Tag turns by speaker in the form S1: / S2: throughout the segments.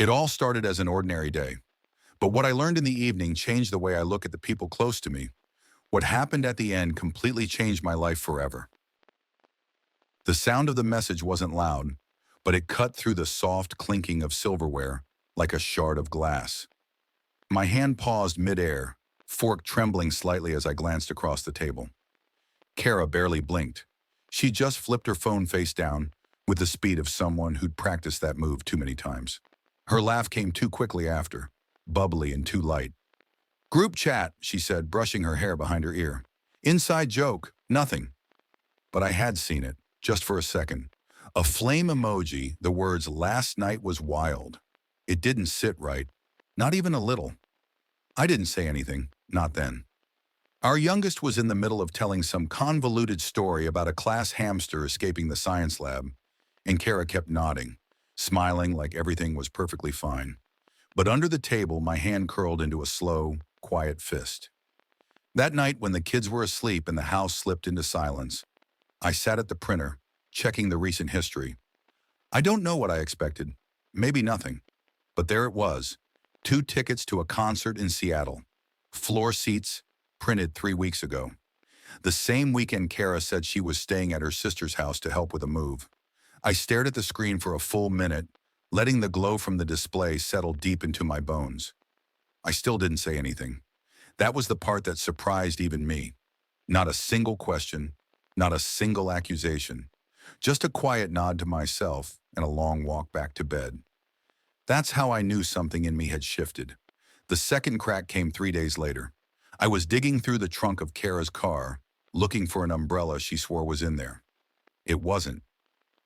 S1: It all started as an ordinary day, but what I learned in the evening changed the way I look at the people close to me. What happened at the end completely changed my life forever. The sound of the message wasn't loud, but it cut through the soft clinking of silverware like a shard of glass. My hand paused midair, fork trembling slightly as I glanced across the table. Kara barely blinked. She just flipped her phone face down with the speed of someone who'd practiced that move too many times. Her laugh came too quickly after, bubbly and too light. "Group chat," she said, brushing her hair behind her ear. "Inside joke, nothing." But I had seen it, just for a second. A flame emoji, the words "last night was wild." It didn't sit right, not even a little. I didn't say anything, not then. Our youngest was in the middle of telling some convoluted story about a class hamster escaping the science lab, and Kara kept nodding, smiling like everything was perfectly fine. But under the table, my hand curled into a slow, quiet fist. That night, when the kids were asleep and the house slipped into silence, I sat at the printer, checking the recent history. I don't know what I expected. Maybe nothing. But there it was. 2 tickets to a concert in Seattle. Floor seats, printed 3 weeks ago. The same weekend Kara said she was staying at her sister's house to help with a move. I stared at the screen for a full minute, letting the glow from the display settle deep into my bones. I still didn't say anything. That was the part that surprised even me. Not a single question, not a single accusation. Just a quiet nod to myself and a long walk back to bed. That's how I knew something in me had shifted. The second crack came 3 days later. I was digging through the trunk of Kara's car, looking for an umbrella she swore was in there. It wasn't.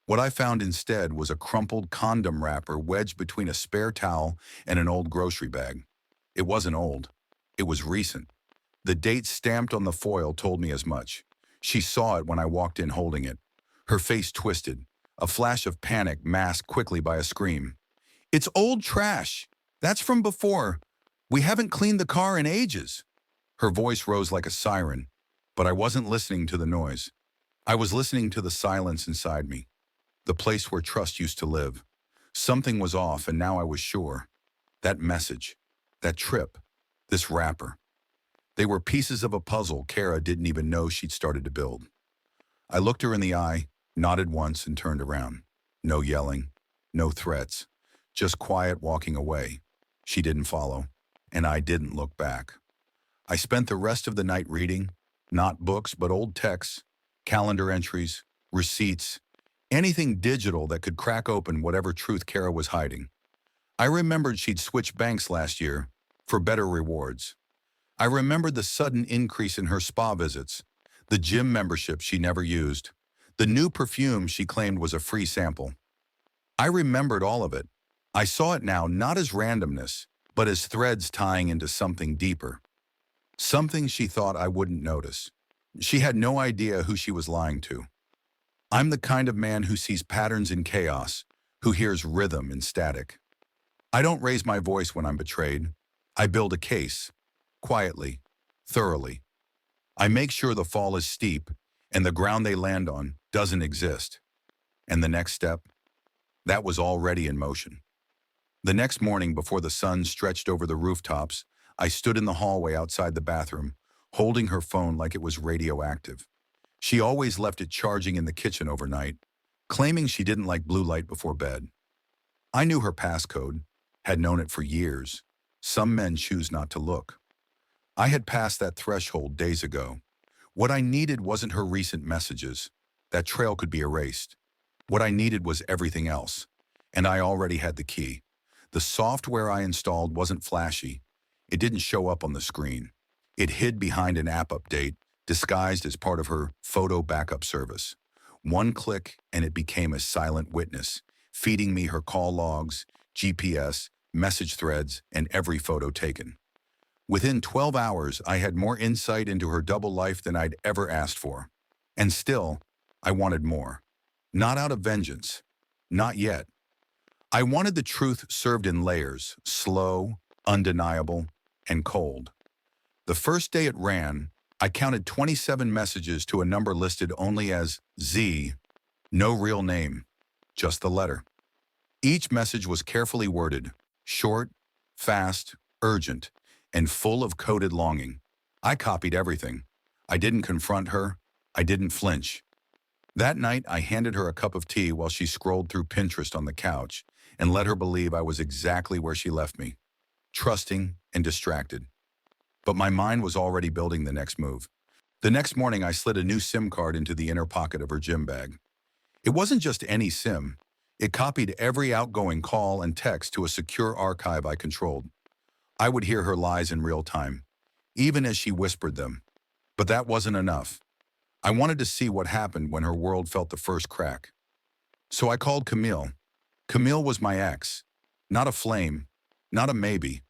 S1: What I found instead was a crumpled condom wrapper wedged between a spare towel and an old grocery bag. It wasn't old. It was recent. The date stamped on the foil told me as much. She saw it when I walked in holding it. Her face twisted, a flash of panic masked quickly by a scream. "It's old trash. That's from before. We haven't cleaned the car in ages." Her voice rose like a siren, but I wasn't listening to the noise. I was listening to the silence inside me, the place where trust used to live. Something was off, and now I was sure. That message, that trip, this wrapper. They were pieces of a puzzle Kara didn't even know she'd started to build. I looked her in the eye, nodded once, and turned around. No yelling, no threats, just quiet walking away. She didn't follow, and I didn't look back. I spent the rest of the night reading, not books, but old texts, calendar entries, receipts, anything digital that could crack open whatever truth Kara was hiding. I remembered she'd switched banks last year for better rewards. I remembered the sudden increase in her spa visits, the gym membership she never used, the new perfume she claimed was a free sample. I remembered all of it. I saw it now not as randomness, but as threads tying into something deeper. Something she thought I wouldn't notice. She had no idea who she was lying to. I'm the kind of man who sees patterns in chaos, who hears rhythm in static. I don't raise my voice when I'm betrayed. I build a case, quietly, thoroughly. I make sure the fall is steep and the ground they land on doesn't exist. And the next step? That was already in motion. The next morning, before the sun stretched over the rooftops, I stood in the hallway outside the bathroom, holding her phone like it was radioactive. She always left it charging in the kitchen overnight, claiming she didn't like blue light before bed. I knew her passcode, had known it for years. Some men choose not to look. I had passed that threshold days ago. What I needed wasn't her recent messages. That trail could be erased. What I needed was everything else, and I already had the key. The software I installed wasn't flashy. It didn't show up on the screen. It hid behind an app update, disguised as part of her photo backup service. One click and it became a silent witness, feeding me her call logs, GPS, message threads, and every photo taken. Within 12 hours, I had more insight into her double life than I'd ever asked for. And still, I wanted more. Not out of vengeance. Not yet. I wanted the truth served in layers, slow, undeniable, and cold. The first day it ran, I counted 27 messages to a number listed only as Z, no real name, just the letter. Each message was carefully worded, Short, fast, urgent, and full of coded longing. I copied everything. I didn't confront her. I didn't flinch. That night, I handed her a cup of tea while she scrolled through Pinterest on the couch and let her believe I was exactly where she left me, trusting and distracted. But my mind was already building the next move. The next morning, I slid a new SIM card into the inner pocket of her gym bag. It wasn't just any SIM. It copied every outgoing call and text to a secure archive I controlled. I would hear her lies in real time, even as she whispered them. But that wasn't enough. I wanted to see what happened when her world felt the first crack. So I called Camille. Camille was my ex. Not a flame, not a maybe,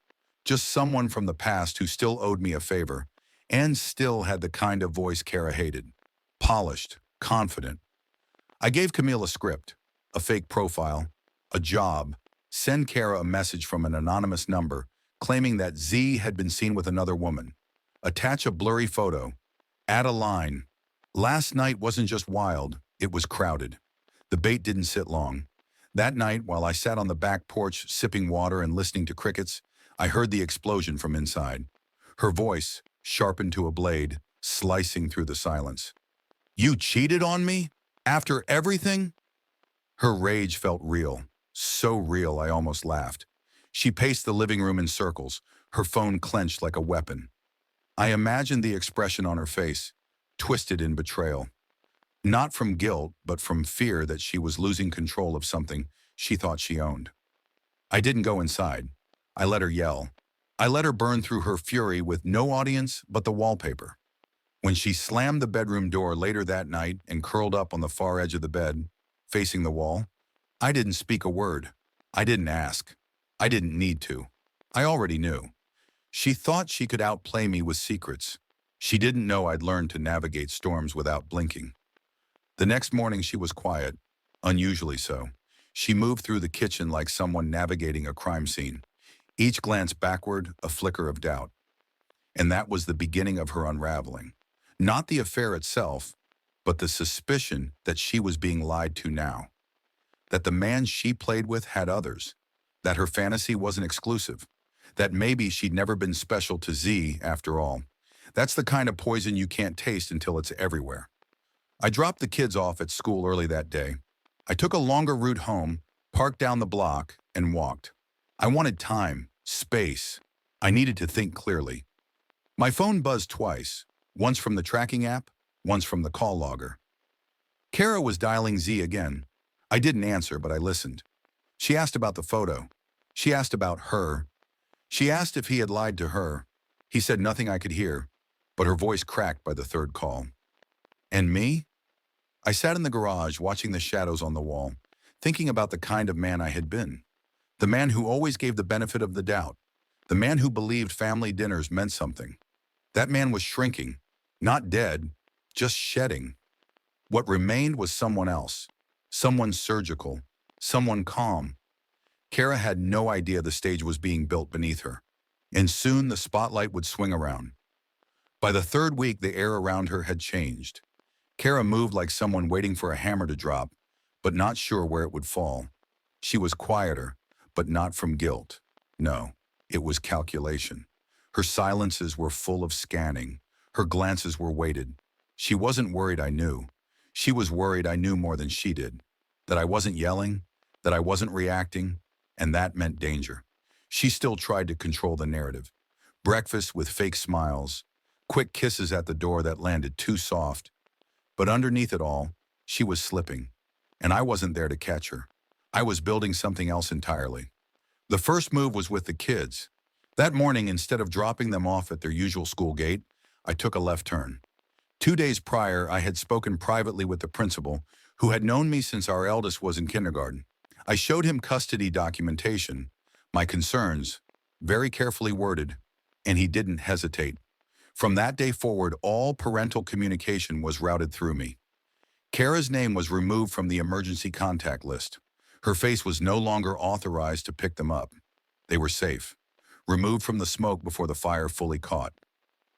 S1: just someone from the past who still owed me a favor and still had the kind of voice Kara hated. Polished, confident. I gave Camille a script, a fake profile, a job, send Kara a message from an anonymous number claiming that Z had been seen with another woman, attach a blurry photo, add a line. Last night wasn't just wild, it was crowded. The bait didn't sit long. That night, while I sat on the back porch sipping water and listening to crickets, I heard the explosion from inside. Her voice, sharpened to a blade, slicing through the silence. "You cheated on me? After everything?" Her rage felt real, so real I almost laughed. She paced the living room in circles, her phone clenched like a weapon. I imagined the expression on her face, twisted in betrayal. Not from guilt, but from fear that she was losing control of something she thought she owned. I didn't go inside. I let her yell. I let her burn through her fury with no audience but the wallpaper. When she slammed the bedroom door later that night and curled up on the far edge of the bed, facing the wall, I didn't speak a word. I didn't ask. I didn't need to. I already knew. She thought she could outplay me with secrets. She didn't know I'd learned to navigate storms without blinking. The next morning she was quiet, unusually so. She moved through the kitchen like someone navigating a crime scene. Each glance backward, a flicker of doubt. And that was the beginning of her unraveling. Not the affair itself, but the suspicion that she was being lied to now. That the man she played with had others. That her fantasy wasn't exclusive. That maybe she'd never been special to Z after all. That's the kind of poison you can't taste until it's everywhere. I dropped the kids off at school early that day. I took a longer route home, parked down the block, and walked. I wanted time, space. I needed to think clearly. My phone buzzed twice, once from the tracking app, once from the call logger. Kara was dialing Z again. I didn't answer, but I listened. She asked about the photo. She asked about her. She asked if he had lied to her. He said nothing I could hear, but her voice cracked by the third call. And me? I sat in the garage watching the shadows on the wall, thinking about the kind of man I had been. The man who always gave the benefit of the doubt. The man who believed family dinners meant something. That man was shrinking, not dead, just shedding. What remained was someone else, someone surgical, someone calm. Kara had no idea the stage was being built beneath her, and soon the spotlight would swing around. By the third week, the air around her had changed. Kara moved like someone waiting for a hammer to drop, but not sure where it would fall. She was quieter, but not from guilt. No, it was calculation. Her silences were full of scanning. Her glances were weighted. She wasn't worried I knew. She was worried I knew more than she did. That I wasn't yelling, that I wasn't reacting, and that meant danger. She still tried to control the narrative. Breakfast with fake smiles, quick kisses at the door that landed too soft. But underneath it all, she was slipping, and I wasn't there to catch her. I was building something else entirely. The first move was with the kids. That morning, instead of dropping them off at their usual school gate, I took a left turn. 2 days prior, I had spoken privately with the principal, who had known me since our eldest was in kindergarten. I showed him custody documentation, my concerns, very carefully worded, and he didn't hesitate. From that day forward, all parental communication was routed through me. Kara's name was removed from the emergency contact list. Her face was no longer authorized to pick them up. They were safe, removed from the smoke before the fire fully caught.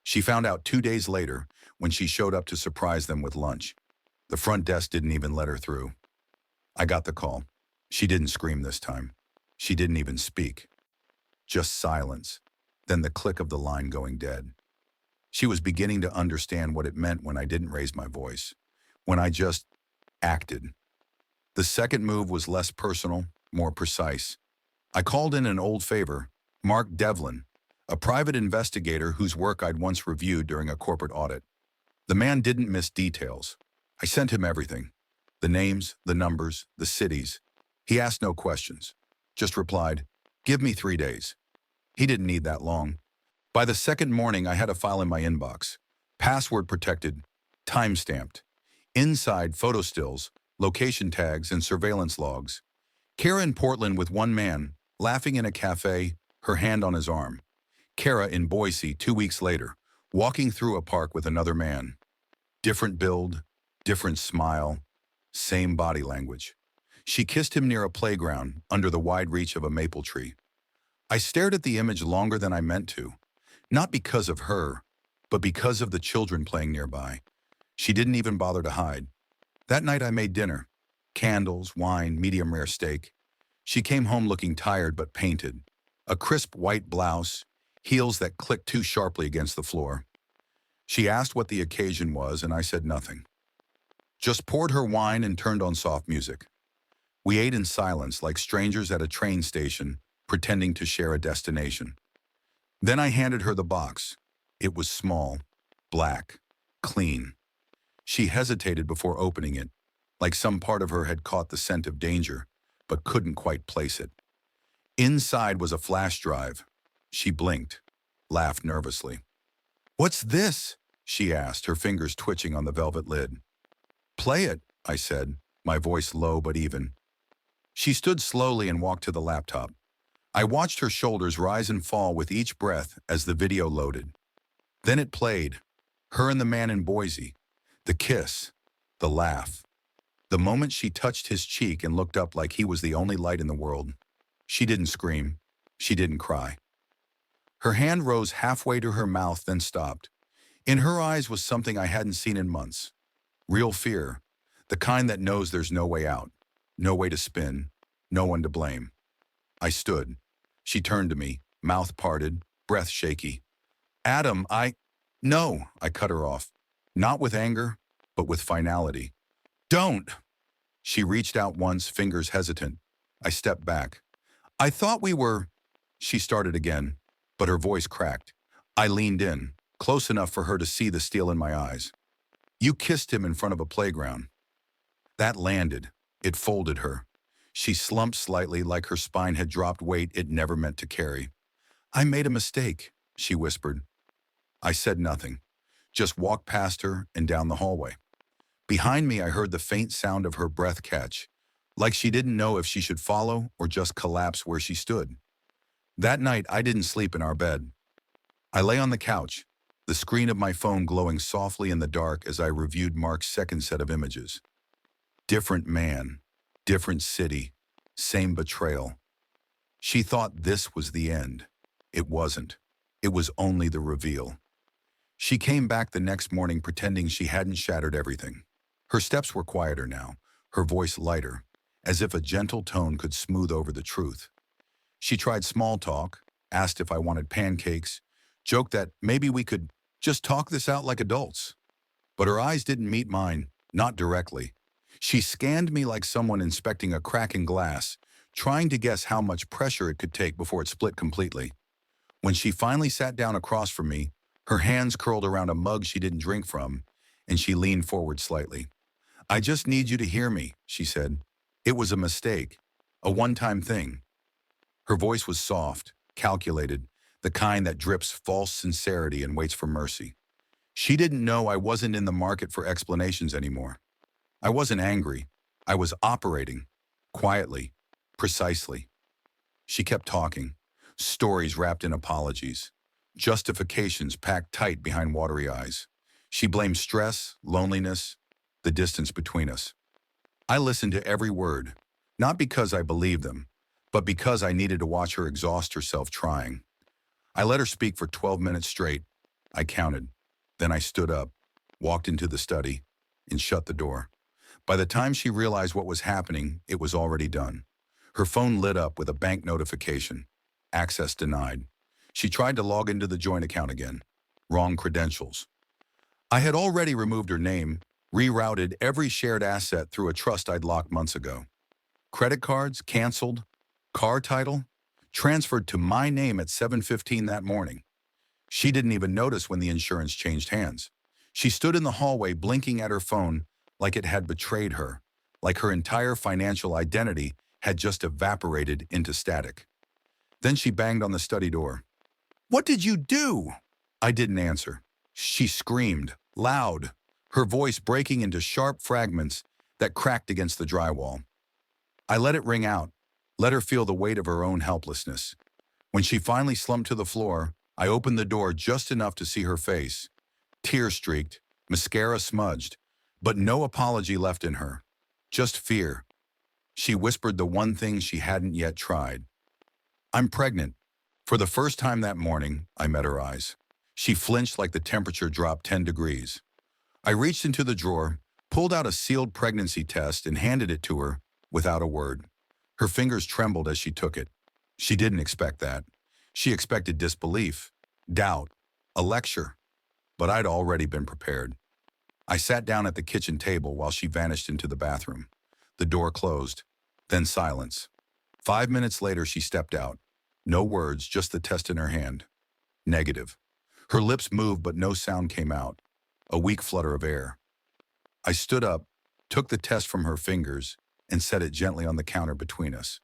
S1: She found out 2 days later when she showed up to surprise them with lunch. The front desk didn't even let her through. I got the call. She didn't scream this time. She didn't even speak. Just silence, then the click of the line going dead. She was beginning to understand what it meant when I didn't raise my voice, when I just acted. The second move was less personal, more precise. I called in an old favor, Mark Devlin, a private investigator whose work I'd once reviewed during a corporate audit. The man didn't miss details. I sent him everything. The names, the numbers, the cities. He asked no questions. Just replied, "Give me 3 days." He didn't need that long. By the second morning, I had a file in my inbox. Password protected, time-stamped. Inside, photo stills, location tags, and surveillance logs. Kara in Portland with one man, laughing in a cafe, her hand on his arm. Kara in Boise 2 weeks later, walking through a park with another man. Different build, different smile, same body language. She kissed him near a playground under the wide reach of a maple tree. I stared at the image longer than I meant to, not because of her, but because of the children playing nearby. She didn't even bother to hide. That night I made dinner. Candles, wine, medium rare steak. She came home looking tired but painted. A crisp white blouse, heels that clicked too sharply against the floor. She asked what the occasion was, and I said nothing. Just poured her wine and turned on soft music. We ate in silence like strangers at a train station, pretending to share a destination. Then I handed her the box. It was small, black, clean. She hesitated before opening it, like some part of her had caught the scent of danger, but couldn't quite place it. Inside was a flash drive. She blinked, laughed nervously. "What's this?" she asked, her fingers twitching on the velvet lid. "Play it," I said, my voice low but even. She stood slowly and walked to the laptop. I watched her shoulders rise and fall with each breath as the video loaded. Then it played, her and the man in Boise, the kiss, the laugh. The moment she touched his cheek and looked up like he was the only light in the world. She didn't scream. She didn't cry. Her hand rose halfway to her mouth, then stopped. In her eyes was something I hadn't seen in months. Real fear, the kind that knows there's no way out, no way to spin, no one to blame. I stood. She turned to me, mouth parted, breath shaky. "Adam, No," I cut her off. Not with anger, but with finality. "Don't!" She reached out once, fingers hesitant. I stepped back. "I thought we were..." She started again, but her voice cracked. I leaned in, close enough for her to see the steel in my eyes. "You kissed him in front of a playground." That landed. It folded her. She slumped slightly like her spine had dropped weight it never meant to carry. "I made a mistake," she whispered. I said nothing, just walked past her and down the hallway. Behind me, I heard the faint sound of her breath catch, like she didn't know if she should follow or just collapse where she stood. That night, I didn't sleep in our bed. I lay on the couch, the screen of my phone glowing softly in the dark as I reviewed Mark's second set of images. Different man, different city, same betrayal. She thought this was the end. It wasn't. It was only the reveal. She came back the next morning pretending she hadn't shattered everything. Her steps were quieter now, her voice lighter, as if a gentle tone could smooth over the truth. She tried small talk, asked if I wanted pancakes, joked that maybe we could just talk this out like adults. But her eyes didn't meet mine, not directly. She scanned me like someone inspecting a crack in glass, trying to guess how much pressure it could take before it split completely. When she finally sat down across from me, her hands curled around a mug she didn't drink from, and she leaned forward slightly. "I just need you to hear me," she said. "It was a mistake, a one-time thing." Her voice was soft, calculated, the kind that drips false sincerity and waits for mercy. She didn't know I wasn't in the market for explanations anymore. I wasn't angry. I was operating, quietly, precisely. She kept talking, stories wrapped in apologies, justifications packed tight behind watery eyes. She blamed stress, loneliness, the distance between us. I listened to every word, not because I believed them, but because I needed to watch her exhaust herself trying. I let her speak for 12 minutes straight. I counted. Then I stood up, walked into the study, and shut the door. By the time she realized what was happening, it was already done. Her phone lit up with a bank notification. Access denied. She tried to log into the joint account again. Wrong credentials. I had already removed her name, rerouted every shared asset through a trust I'd locked months ago. Credit cards, canceled. Car title, transferred to my name at 7:15 that morning. She didn't even notice when the insurance changed hands. She stood in the hallway blinking at her phone like it had betrayed her, like her entire financial identity had just evaporated into static. Then she banged on the study door. "What did you do?" I didn't answer. She screamed, loud, her voice breaking into sharp fragments that cracked against the drywall. I let it ring out, let her feel the weight of her own helplessness. When she finally slumped to the floor, I opened the door just enough to see her face. Tear-streaked, mascara smudged, but no apology left in her. Just fear. She whispered the one thing she hadn't yet tried. "I'm pregnant." For the first time that morning, I met her eyes. She flinched like the temperature dropped 10 degrees. I reached into the drawer, pulled out a sealed pregnancy test and handed it to her without a word. Her fingers trembled as she took it. She didn't expect that. She expected disbelief, doubt, a lecture. But I'd already been prepared. I sat down at the kitchen table while she vanished into the bathroom. The door closed, then silence. 5 minutes later, she stepped out. No words, just the test in her hand. Negative. Her lips moved, but no sound came out. A weak flutter of air. I stood up, took the test from her fingers, and set it gently on the counter between us.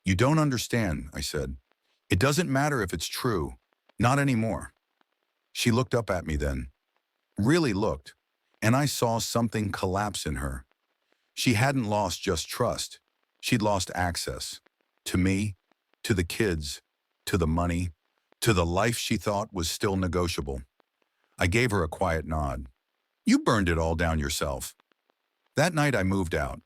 S1: "You don't understand," I said. "It doesn't matter if it's true. Not anymore." She looked up at me then. Really looked, and I saw something collapse in her. She hadn't lost just trust. She'd lost access. To me, to the kids, to the money, to the life she thought was still negotiable. I gave her a quiet nod. "You burned it all down yourself." That night I moved out.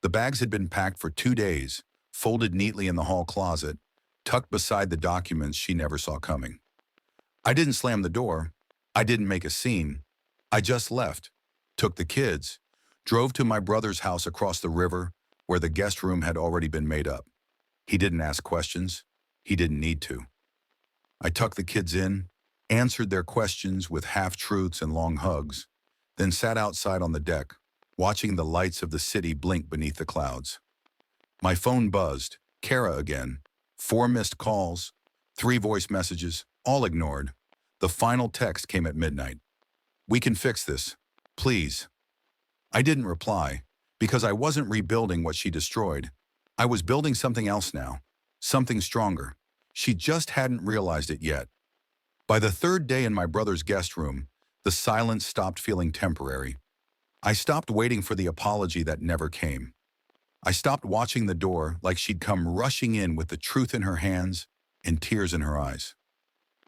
S1: The bags had been packed for 2 days, folded neatly in the hall closet, tucked beside the documents she never saw coming. I didn't slam the door. I didn't make a scene. I just left, took the kids, drove to my brother's house across the river where the guest room had already been made up. He didn't ask questions. He didn't need to. I tucked the kids in, answered their questions with half-truths and long hugs, then sat outside on the deck, watching the lights of the city blink beneath the clouds. My phone buzzed. Kara again. 4 missed calls, 3 voice messages, all ignored. The final text came at midnight. "We can fix this. Please." I didn't reply, because I wasn't rebuilding what she destroyed. I was building something else now, something stronger. She just hadn't realized it yet. By the 3rd day in my brother's guest room, the silence stopped feeling temporary. I stopped waiting for the apology that never came. I stopped watching the door like she'd come rushing in with the truth in her hands and tears in her eyes.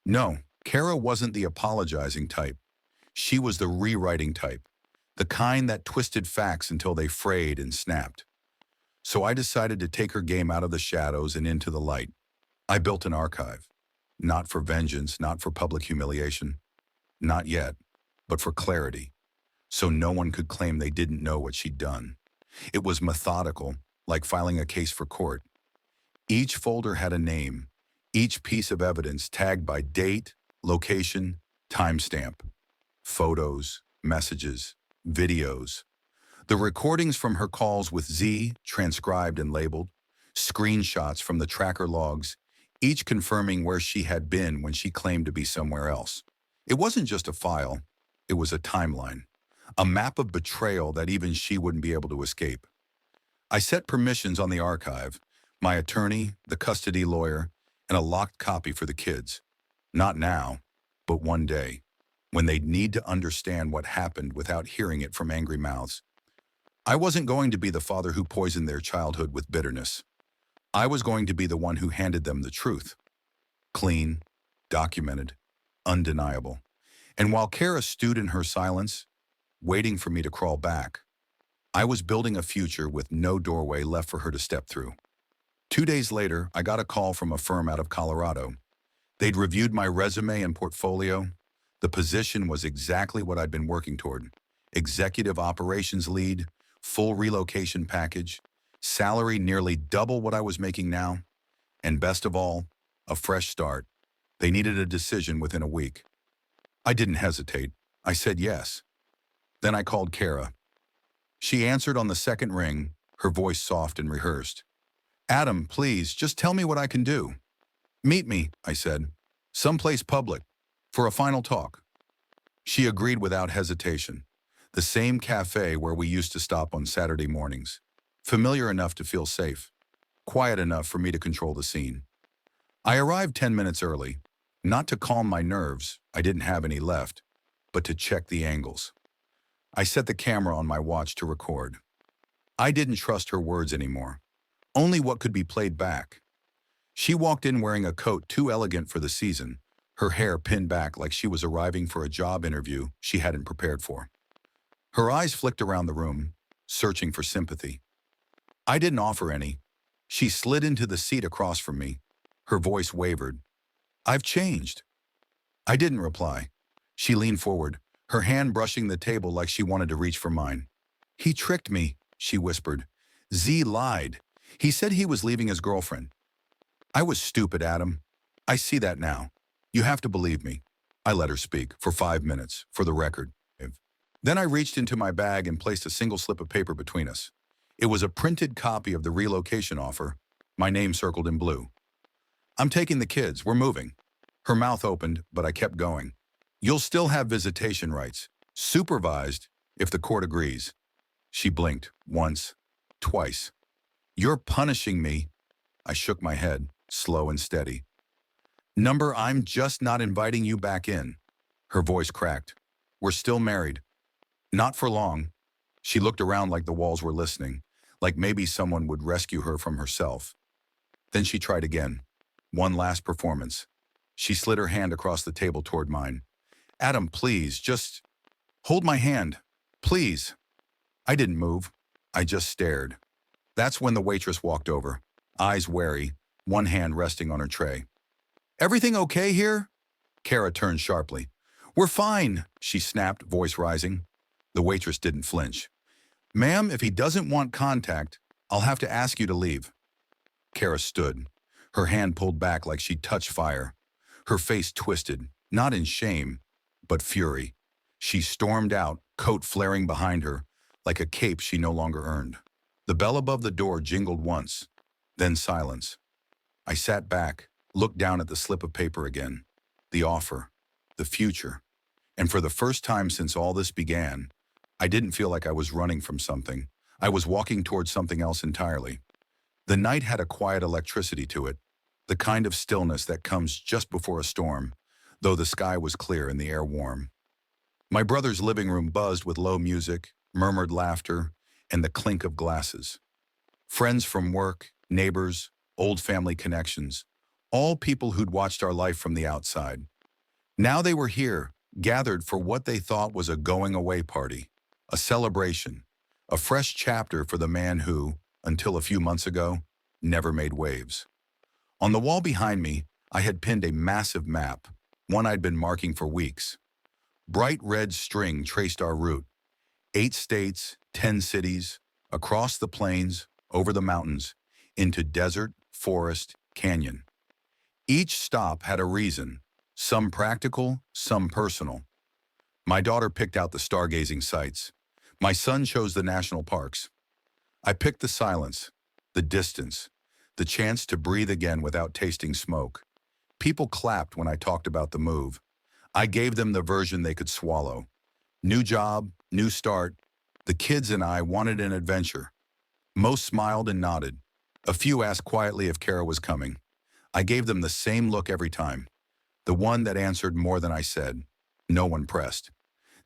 S1: No, Kara wasn't the apologizing type. She was the rewriting type, the kind that twisted facts until they frayed and snapped. So I decided to take her game out of the shadows and into the light. I built an archive. Not for vengeance, not for public humiliation. Not yet, but for clarity. So no one could claim they didn't know what she'd done. It was methodical, like filing a case for court. Each folder had a name, each piece of evidence tagged by date, location, timestamp. Photos, messages, videos. The recordings from her calls with Z, transcribed and labeled. Screenshots from the tracker logs, each confirming where she had been when she claimed to be somewhere else. It wasn't just a file, it was a timeline. A map of betrayal that even she wouldn't be able to escape. I set permissions on the archive, my attorney, the custody lawyer, and a locked copy for the kids. Not now, but one day, when they'd need to understand what happened without hearing it from angry mouths. I wasn't going to be the father who poisoned their childhood with bitterness. I was going to be the one who handed them the truth. Clean, documented, undeniable. And while Kara stewed in her silence, waiting for me to crawl back, I was building a future with no doorway left for her to step through. 2 days later, I got a call from a firm out of Colorado. They'd reviewed my resume and portfolio. The position was exactly what I'd been working toward. Executive operations lead, full relocation package, salary nearly double what I was making now, and best of all, a fresh start. They needed a decision within a week. I didn't hesitate. I said yes. Then I called Kara. She answered on the second ring, her voice soft and rehearsed. Adam, please, just tell me what I can do. Meet me, I said. Someplace public. For a final talk. She agreed without hesitation. The same cafe where we used to stop on Saturday mornings. Familiar enough to feel safe. Quiet enough for me to control the scene. I arrived 10 minutes early. Not to calm my nerves, I didn't have any left, but to check the angles. I set the camera on my watch to record. I didn't trust her words anymore. Only what could be played back. She walked in wearing a coat too elegant for the season, her hair pinned back like she was arriving for a job interview she hadn't prepared for. Her eyes flicked around the room, searching for sympathy. I didn't offer any. She slid into the seat across from me. Her voice wavered. I've changed. I didn't reply. She leaned forward, her hand brushing the table like she wanted to reach for mine. He tricked me, she whispered. Z lied. He said he was leaving his girlfriend. I was stupid, Adam. I see that now. You have to believe me. I let her speak, for 5 minutes, for the record. Then I reached into my bag and placed a single slip of paper between us. It was a printed copy of the relocation offer, my name circled in blue. I'm taking the kids, we're moving. Her mouth opened, but I kept going. You'll still have visitation rights, supervised, if the court agrees. She blinked, once, twice. You're punishing me. I shook my head, slow and steady. Number, I'm just not inviting you back in. Her voice cracked. We're still married. Not for long. She looked around like the walls were listening, like maybe someone would rescue her from herself. Then she tried again. One last performance. She slid her hand across the table toward mine. Adam, please, just hold my hand. Please. I didn't move. I just stared. That's when the waitress walked over, eyes wary, one hand resting on her tray. Everything okay here? Kara turned sharply. We're fine, she snapped, voice rising. The waitress didn't flinch. Ma'am, if he doesn't want contact, I'll have to ask you to leave. Kara stood, her hand pulled back like she'd touched fire. Her face twisted, not in shame, but fury. She stormed out, coat flaring behind her, like a cape she no longer earned. The bell above the door jingled once, then silence. I sat back, looked down at the slip of paper again. The offer, the future. And for the first time since all this began, I didn't feel like I was running from something. I was walking towards something else entirely. The night had a quiet electricity to it, the kind of stillness that comes just before a storm, though the sky was clear and the air warm. My brother's living room buzzed with low music, murmured laughter, and the clink of glasses. Friends from work, neighbors, old family connections, all people who'd watched our life from the outside. Now they were here, gathered for what they thought was a going-away party, a celebration, a fresh chapter for the man who, until a few months ago, never made waves. On the wall behind me, I had pinned a massive map, one I'd been marking for weeks. Bright red string traced our route. 8 states, 10 cities, across the plains, over the mountains, into desert, forest, canyon. Each stop had a reason, some practical, some personal. My daughter picked out the stargazing sites. My son chose the national parks. I picked the silence, the distance, the chance to breathe again without tasting smoke. People clapped when I talked about the move. I gave them the version they could swallow. New job, new start. The kids and I wanted an adventure. Most smiled and nodded. A few asked quietly if Kara was coming. I gave them the same look every time. The one that answered more than I said. No one pressed.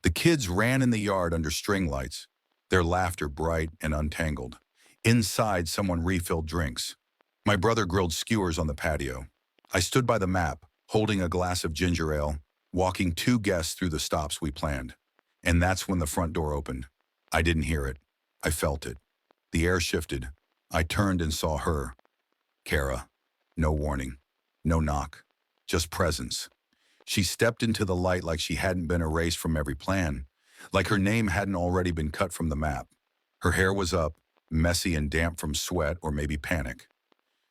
S1: The kids ran in the yard under string lights, their laughter bright and untangled. Inside, someone refilled drinks. My brother grilled skewers on the patio. I stood by the map, holding a glass of ginger ale, walking 2 guests through the stops we planned. And that's when the front door opened. I didn't hear it. I felt it. The air shifted. I turned and saw her. Kara. No warning. No knock. Just presence. She stepped into the light like she hadn't been erased from every plan, like her name hadn't already been cut from the map. Her hair was up, messy and damp from sweat or maybe panic.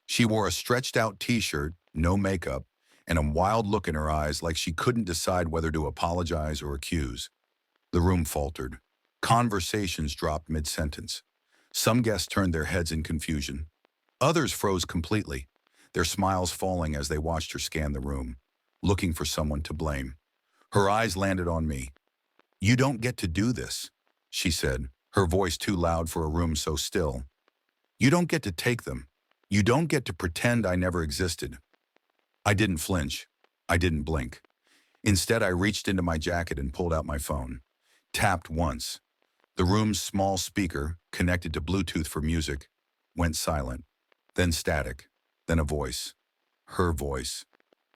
S1: She wore a stretched-out t-shirt, no makeup, and a wild look in her eyes like she couldn't decide whether to apologize or accuse. The room faltered. Conversations dropped mid-sentence. Some guests turned their heads in confusion. Others froze completely, their smiles falling as they watched her scan the room, looking for someone to blame. Her eyes landed on me. "You don't get to do this," she said, her voice too loud for a room so still. "You don't get to take them. You don't get to pretend I never existed." I didn't flinch. I didn't blink. Instead, I reached into my jacket and pulled out my phone. Tapped once. The room's small speaker, connected to Bluetooth for music, went silent. Then static. Then a voice. Her voice.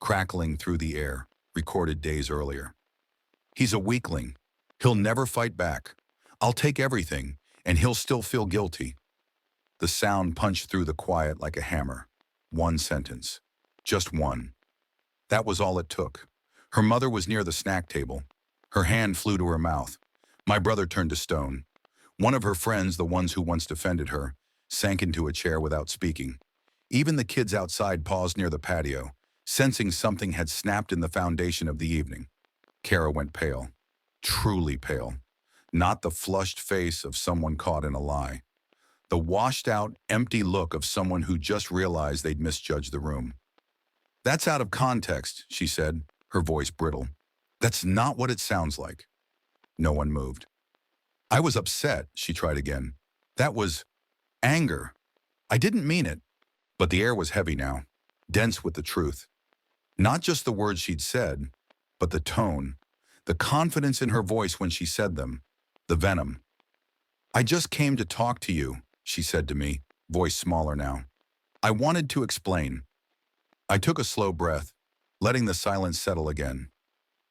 S1: Crackling through the air, recorded days earlier. "He's a weakling. He'll never fight back. I'll take everything, and he'll still feel guilty." The sound punched through the quiet like a hammer. One sentence. Just one. That was all it took. Her mother was near the snack table. Her hand flew to her mouth. My brother turned to stone. One of her friends, the ones who once defended her, sank into a chair without speaking. Even the kids outside paused near the patio, sensing something had snapped in the foundation of the evening. Kara went pale. Truly pale. Not the flushed face of someone caught in a lie. The washed-out, empty look of someone who just realized they'd misjudged the room. "That's out of context," she said, her voice brittle. "That's not what it sounds like." No one moved. "I was upset," she tried again. "That was anger. I didn't mean it." But the air was heavy now, dense with the truth. Not just the words she'd said, but the tone, the confidence in her voice when she said them, the venom. "I just came to talk to you," she said to me, voice smaller now. "I wanted to explain." I took a slow breath, letting the silence settle again.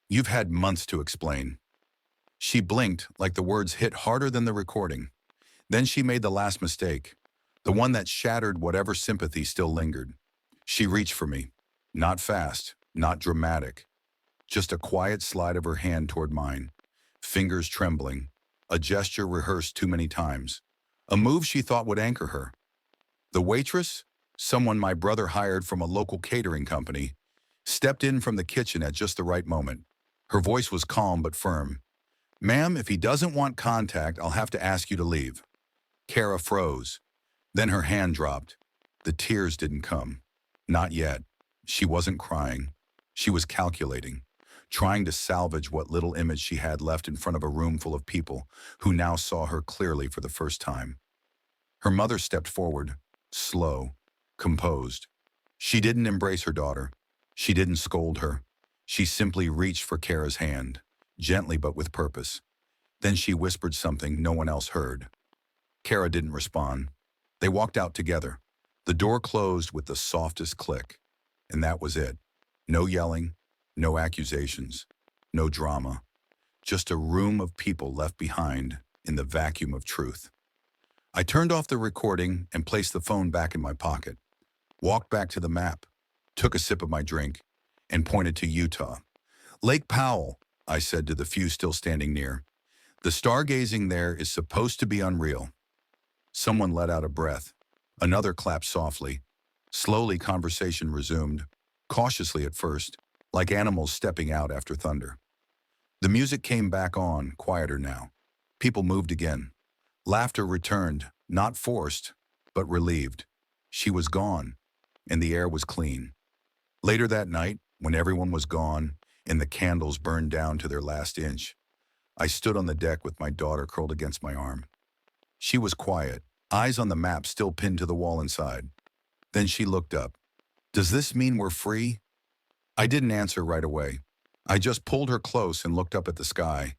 S1: "You've had months to explain." She blinked like the words hit harder than the recording. Then she made the last mistake, the one that shattered whatever sympathy still lingered. She reached for me. Not fast, not dramatic. Just a quiet slide of her hand toward mine, fingers trembling, a gesture rehearsed too many times, a move she thought would anchor her. The waitress, someone my brother hired from a local catering company, stepped in from the kitchen at just the right moment. Her voice was calm but firm. "Ma'am, if he doesn't want contact, I'll have to ask you to leave." Kara froze. Then her hand dropped. The tears didn't come. Not yet. She wasn't crying. She was calculating, trying to salvage what little image she had left in front of a room full of people who now saw her clearly for the first time. Her mother stepped forward, slow, composed. She didn't embrace her daughter. She didn't scold her. She simply reached for Kara's hand, gently but with purpose. Then she whispered something no one else heard. Kara didn't respond. They walked out together. The door closed with the softest click. And that was it. No yelling, no accusations, no drama. Just a room of people left behind in the vacuum of truth. I turned off the recording and placed the phone back in my pocket, walked back to the map, took a sip of my drink, and pointed to Utah. "Lake Powell," I said to the few still standing near. "The stargazing there is supposed to be unreal." Someone let out a breath. Another clapped softly. Slowly, conversation resumed, cautiously at first, like animals stepping out after thunder. The music came back on, quieter now. People moved again. Laughter returned, not forced, but relieved. She was gone, and the air was clean. Later that night, when everyone was gone and the candles burned down to their last inch, I stood on the deck with my daughter curled against my arm. She was quiet, eyes on the map still pinned to the wall inside. Then she looked up. "Does this mean we're free?" I didn't answer right away. I just pulled her close and looked up at the sky.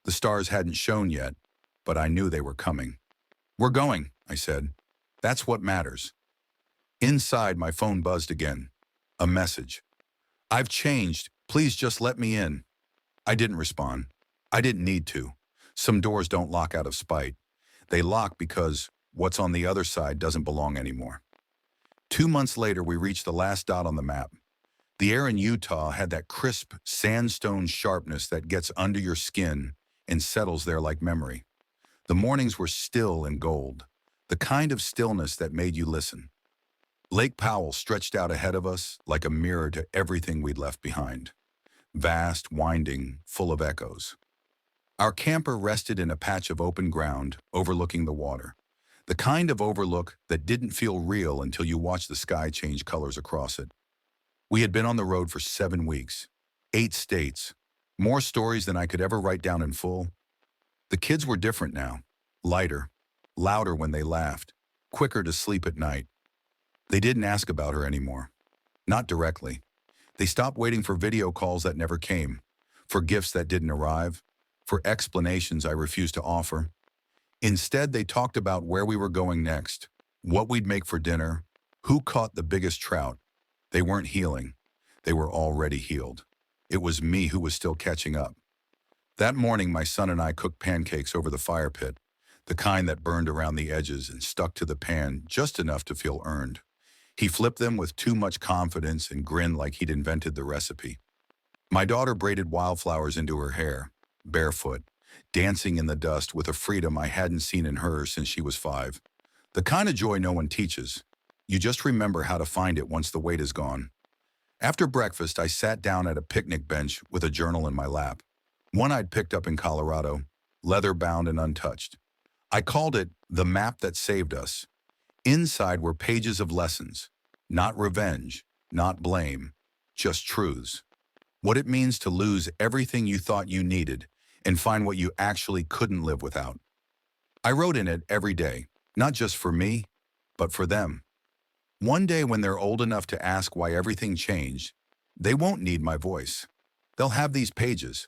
S1: The stars hadn't shown yet, but I knew they were coming. "We're going," I said. "That's what matters." Inside, my phone buzzed again. A message. "I've changed. Please just let me in." I didn't respond. I didn't need to. Some doors don't lock out of spite. They lock because what's on the other side doesn't belong anymore. 2 months later, we reached the last dot on the map. The air in Utah had that crisp, sandstone sharpness that gets under your skin and settles there like memory. The mornings were still and gold, the kind of stillness that made you listen. Lake Powell stretched out ahead of us like a mirror to everything we'd left behind. Vast, winding, full of echoes. Our camper rested in a patch of open ground overlooking the water. The kind of overlook that didn't feel real until you watched the sky change colors across it. We had been on the road for 7 weeks, 8 states, more stories than I could ever write down in full. The kids were different now, lighter, louder when they laughed, quicker to sleep at night. They didn't ask about her anymore, not directly. They stopped waiting for video calls that never came, for gifts that didn't arrive, for explanations I refused to offer. Instead, they talked about where we were going next, what we'd make for dinner, who caught the biggest trout. They weren't healing. They were already healed. It was me who was still catching up. That morning, my son and I cooked pancakes over the fire pit, the kind that burned around the edges and stuck to the pan just enough to feel earned. He flipped them with too much confidence and grinned like he'd invented the recipe. My daughter braided wildflowers into her hair, barefoot, dancing in the dust with a freedom I hadn't seen in her since she was 5. The kind of joy no one teaches. You just remember how to find it once the weight is gone. After breakfast, I sat down at a picnic bench with a journal in my lap, one I'd picked up in Colorado, leather-bound and untouched. I called it The Map That Saved Us. Inside were pages of lessons, not revenge, not blame, just truths. What it means to lose everything you thought you needed and find what you actually couldn't live without. I wrote in it every day, not just for me, but for them. One day when they're old enough to ask why everything changed, they won't need my voice. They'll have these pages.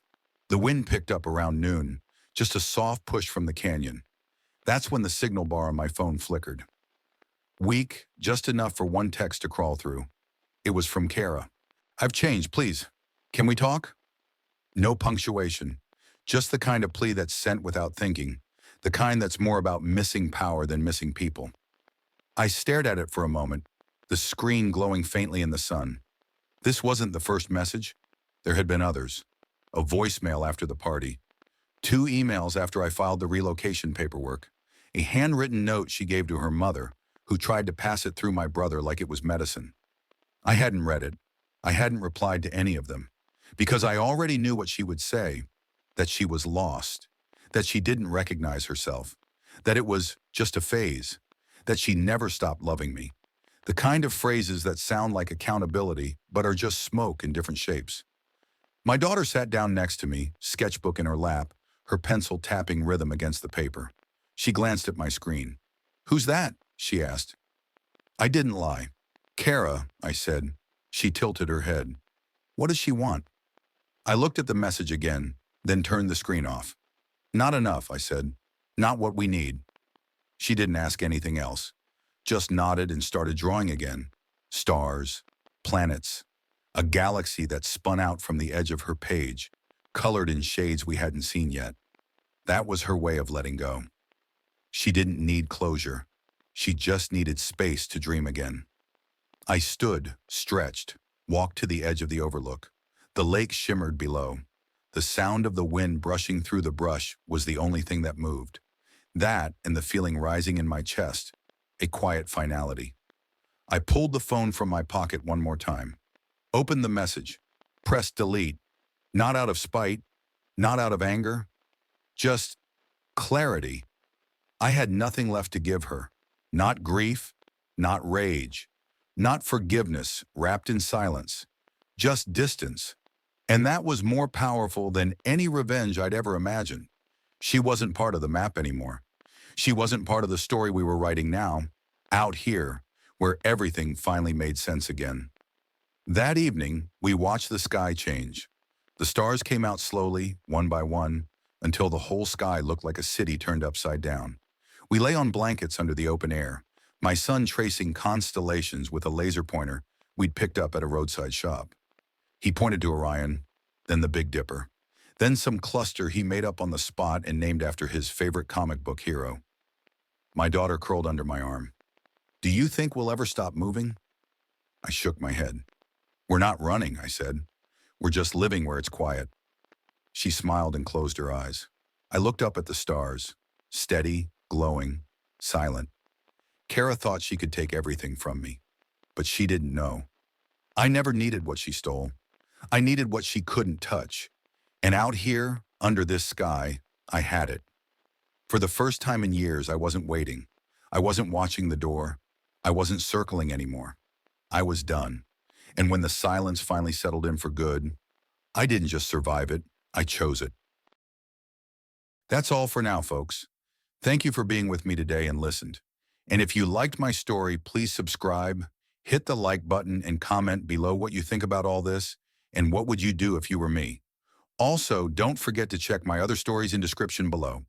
S1: The wind picked up around noon, just a soft push from the canyon. That's when the signal bar on my phone flickered. Weak, just enough for one text to crawl through. It was from Kara. "I've changed, please. Can we talk?" No punctuation. Just the kind of plea that's sent without thinking. The kind that's more about missing power than missing people. I stared at it for a moment, the screen glowing faintly in the sun. This wasn't the first message. There had been others. A voicemail after the party. 2 emails after I filed the relocation paperwork. A handwritten note she gave to her mother, who tried to pass it through my brother like it was medicine. I hadn't read it. I hadn't replied to any of them. Because I already knew what she would say, that she was lost, that she didn't recognize herself, that it was just a phase, that she never stopped loving me. The kind of phrases that sound like accountability, but are just smoke in different shapes. My daughter sat down next to me, sketchbook in her lap, her pencil tapping rhythm against the paper. She glanced at my screen. "Who's that?" she asked. I didn't lie. "Kara," I said. She tilted her head. "What does she want?" I looked at the message again, then turned the screen off. "Not enough," I said. "Not what we need." She didn't ask anything else, just nodded and started drawing again. Stars, planets, a galaxy that spun out from the edge of her page, colored in shades we hadn't seen yet. That was her way of letting go. She didn't need closure. She just needed space to dream again. I stood, stretched, walked to the edge of the overlook. The lake shimmered below. The sound of the wind brushing through the brush was the only thing that moved. That and the feeling rising in my chest, a quiet finality. I pulled the phone from my pocket one more time. Opened the message. Pressed delete. Not out of spite, not out of anger. Just clarity. I had nothing left to give her. Not grief, not rage, not forgiveness wrapped in silence. Just distance. And that was more powerful than any revenge I'd ever imagined. She wasn't part of the map anymore. She wasn't part of the story we were writing now, out here, where everything finally made sense again. That evening, we watched the sky change. The stars came out slowly, one by one, until the whole sky looked like a city turned upside down. We lay on blankets under the open air, my son tracing constellations with a laser pointer we'd picked up at a roadside shop. He pointed to Orion, then the Big Dipper, then some cluster he made up on the spot and named after his favorite comic book hero. My daughter curled under my arm. "Do you think we'll ever stop moving?" I shook my head. "We're not running," I said. "We're just living where it's quiet." She smiled and closed her eyes. I looked up at the stars, steady, glowing, silent. Kara thought she could take everything from me. but she didn't know. I never needed what she stole. I needed what she couldn't touch. And out here, under this sky, I had it. For the first time in years, I wasn't waiting. I wasn't watching the door. I wasn't circling anymore. I was done. And when the silence finally settled in for good, I didn't just survive it, I chose it. That's all for now, folks. Thank you for being with me today and listened. And if you liked my story, please subscribe, hit the like button, and comment below what you think about all this, and what would you do if you were me. Also, don't forget to check my other stories in description below.